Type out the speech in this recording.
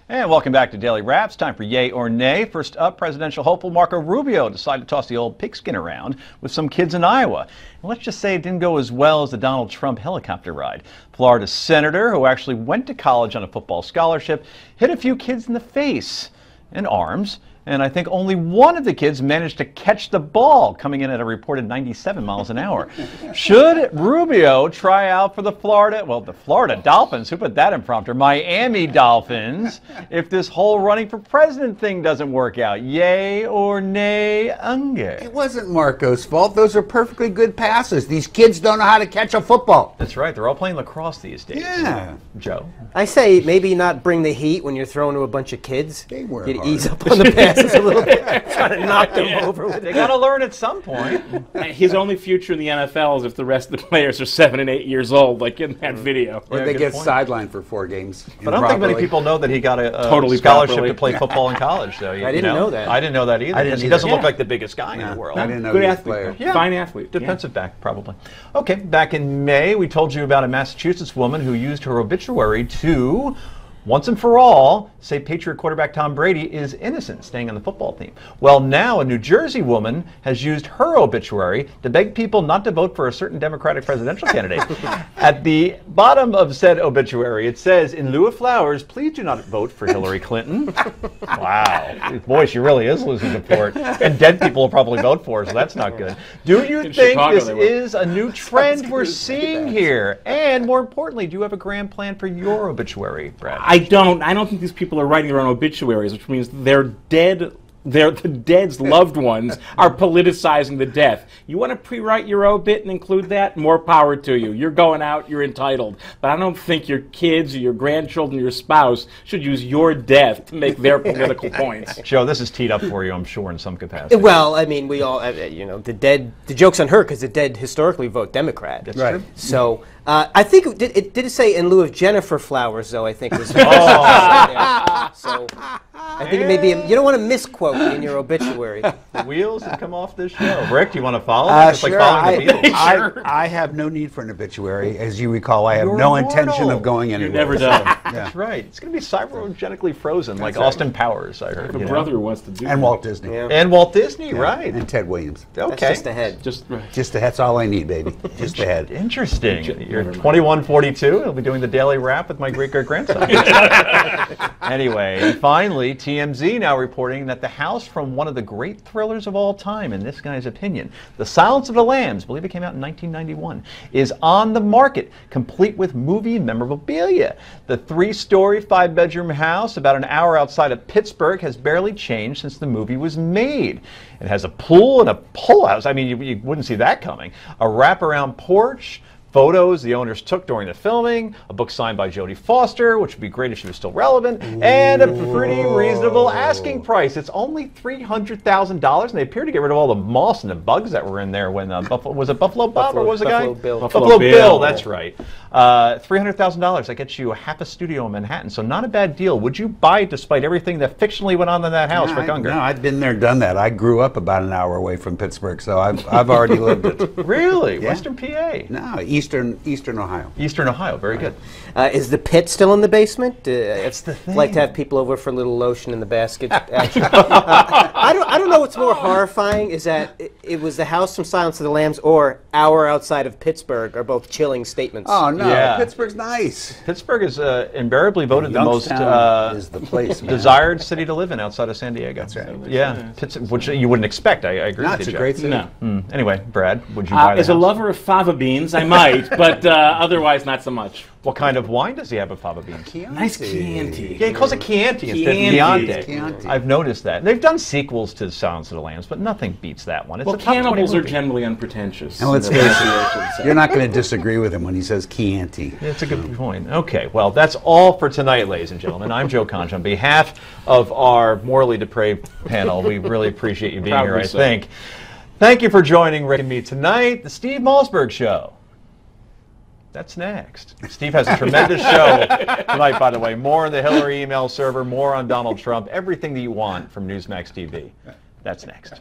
And welcome back to Daily Wraps. Time for Yay or Nay. First up, presidential hopeful Marco Rubio decided to toss the old pigskin around with some kids in Iowa. And let's just say it didn't go as well as the Donald Trump helicopter ride. Florida senator, who actually went to college on a football scholarship, hit a few kids in the face and arms. And I think only one of the kids managed to catch the ball, coming in at a reported 97 miles an hour. Should Rubio try out for the Florida Dolphins, who put that in prompter, Miami Dolphins, if this whole running for president thing doesn't work out? Yay or nay, Unger? It wasn't Marco's fault. Those are perfectly good passes. These kids don't know how to catch a football. That's right. They're all playing lacrosse these days. Yeah. Joe? I say maybe not bring the heat when you're throwing to a bunch of kids. They work You'd hard. ease up on the passes a little bit. Try to knock them over with They it. got to learn at some point. His only future in the NFL is if the rest of the players are 7 and 8 years old, like in that video. Or Yeah, they good get point. sidelined for 4 games. But I don't think many people know that he got a Totally scholarship properly. to play football in college, though. I didn't know that. I didn't know that either. I didn't Because he either. doesn't look Yeah. like the biggest guy in the world. I didn't know Good he was a athlete. player. Yeah. Fine athlete. Defensive back, probably. Okay, back in May, we told you about a Massachusetts woman who used her obituary to, once and for all, say Patriot quarterback Tom Brady is innocent, staying on the football team. Well, now a New Jersey woman has used her obituary to beg people not to vote for a certain Democratic presidential candidate. At the bottom of said obituary, it says, "In lieu of flowers, please do not vote for Hillary Clinton." Wow. Boy, she really is losing support. And dead people will probably vote for her, so that's not good. Do you In think Chicago, this they will. is a new trend we're seeing here? And more importantly, do you have a grand plan for your obituary, Brad? I don't think these people are writing their own obituaries, which means they're dead. The dead's loved ones are politicizing the death. You want to pre-write your obit and include that? More power to you. You're going out, you're entitled. But I don't think your kids or your grandchildren or your spouse should use your death to make their political points. Joe, this is teed up for you, I'm sure, in some capacity. Well, I mean, we all, the joke's on her because the dead historically vote Democrat. That's Right. true. So I think it did say in lieu of Jennifer Flowers, though, I think was. So I think it may be, you don't want to misquote in your obituary. The wheels have come off this show. Rick, do you want to follow? It's Sure. like following the Beatles. I have no need for an obituary. As you recall, I have You're no immortal. intention of going anywhere. never done. That's right. It's going to be cybergenically frozen, like right. Austin Powers, I heard. The you know? brother wants to do And that. Walt Disney. Yeah. And Walt Disney, right. And Ted Williams. Okay. That's just ahead. Just Just that's all I need, baby. Just the head. Interesting. You're Never mind. 2142. I'll be doing the daily wrap with my great-great-grandson. Anyway, and finally, TMZ now reporting that the house from one of the great thrillers of all time, in this guy's opinion, The Silence of the Lambs, I believe it came out in 1991, is on the market, complete with movie memorabilia. The 3-story, 5-bedroom house, about an hour outside of Pittsburgh, has barely changed since the movie was made. It has a pool and a pull house. I mean, you wouldn't see that coming. A wraparound porch. Photos the owners took during the filming, a book signed by Jodie Foster, which would be great if she was still relevant, and a pretty reasonable asking price. It's only $300,000, and they appear to get rid of all the moss and the bugs that were in there when was it Buffalo Bob or what was the guy? Buffalo Bill. Buffalo Bill, that's right. $300,000. That gets you a half a studio in Manhattan, so not a bad deal. Would you buy it despite everything that fictionally went on in that house, Rick Unger? No, I've been there, done that. I grew up about an hour away from Pittsburgh, so I've already lived it. Really? Yeah. Western PA? No, Eastern Ohio. Eastern Ohio, very good. Is the pit still in the basement? That's the I'd like to have people over for a little lotion in the basket. I don't know what's more horrifying is that it was the house from Silence of the Lambs or hour outside of Pittsburgh are both chilling statements. Oh no, Yeah. Pittsburgh's nice. Pittsburgh is invariably voted the most Youngstown is the place, man. desired city to live in outside of San Diego. That's right. Yeah, which you wouldn't expect. I agree No, with it's you, a Joe. great city. no. Anyway, Brad, would you buy the As a house? lover of fava beans, I might, but otherwise not so much. What kind of wine does he have with fava beans? Nice Chianti. Yeah, he calls it Chianti instead of Chianti. Chianti. Chianti. I've noticed that. They've done sequels to Silence of the Lambs, but nothing beats that one. It's Well, a top 20 cannibals are movie. generally unpretentious. And let's in face their it, pronunciations. you're not going to disagree with him when he says Chianti. That's a good point. Okay, well, that's all for tonight, ladies and gentlemen. I'm Joe Concha. On behalf of our morally depraved panel, we really appreciate you being here, Proudly I so. think. Thank you for joining Rick and me tonight. The Steve Malzberg Show. That's next. Steve has a tremendous show tonight, by the way. More on the Hillary email server, more on Donald Trump, everything that you want from Newsmax TV. That's next.